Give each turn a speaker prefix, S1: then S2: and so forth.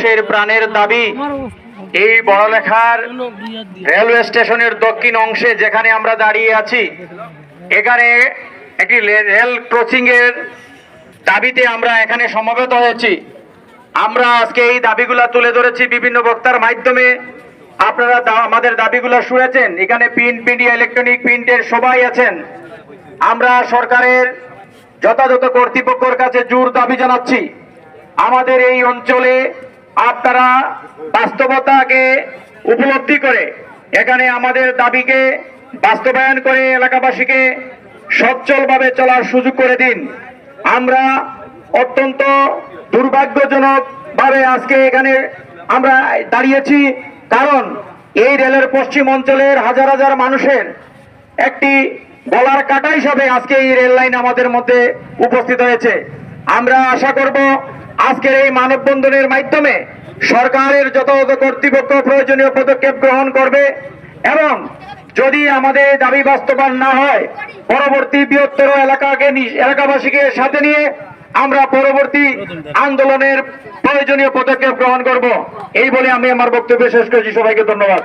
S1: মানুষের প্রাণের দাবি এই বড়লেখার রেলওয়ে স্টেশনের দক্ষিণ অংশে যেখানে আমরা দাঁড়িয়ে আছি, এখানে একটি রেল ক্রসিং এর দাবিতে আমরা এখানে সমবেত হয়েছি। আমরা আজকে এই দাবিগুলা তুলে ধরেছি বিভিন্ন বক্তার মাধ্যমে। আপনারা আমাদের দাবিগুলো শুনেছেন। এখানে প্রিন্ট মিডিয়া, ইলেকট্রনিক প্রিন্টের সবাই আছেন। আমরা সরকারের যথাযথ কর্তৃপক্ষের কাছে জোর দাবি জানাচ্ছি, আমাদের এই অঞ্চলে আপনারা বাস্তবতাকে উপলব্ধি করে এখানে আমাদের দাবিকে বাস্তবায়ন করে এলাকাবাসীকে সচ্ছলভাবে চলার সুযোগ করে দিন। আমরা অত্যন্ত দুর্ভাগ্যজনক ভাবে আজকে এখানে আমরা দাঁড়িয়েছি, কারণ এই রেলের পশ্চিম অঞ্চলের হাজার হাজার মানুষের একটি গলার কাটা হিসাবে আজকে এই রেল লাইন আমাদের মধ্যে উপস্থিত হয়েছে। আমরা আশা করব আজকের এই মানববন্ধনের মাধ্যমে সরকারের যথাযথ কর্তৃপক্ষ প্রয়োজনীয় পদক্ষেপ গ্রহণ করবে এবং যদি আমাদের দাবি বাস্তবায়ন না হয়, পরবর্তী বৃহত্তর এলাকাবাসীকে সাথে নিয়ে আমরা পরবর্তী আন্দোলনের প্রয়োজনীয় পদক্ষেপ গ্রহণ করব। এই বলে আমি আমার বক্তব্য শেষ করছি। সবাইকে ধন্যবাদ।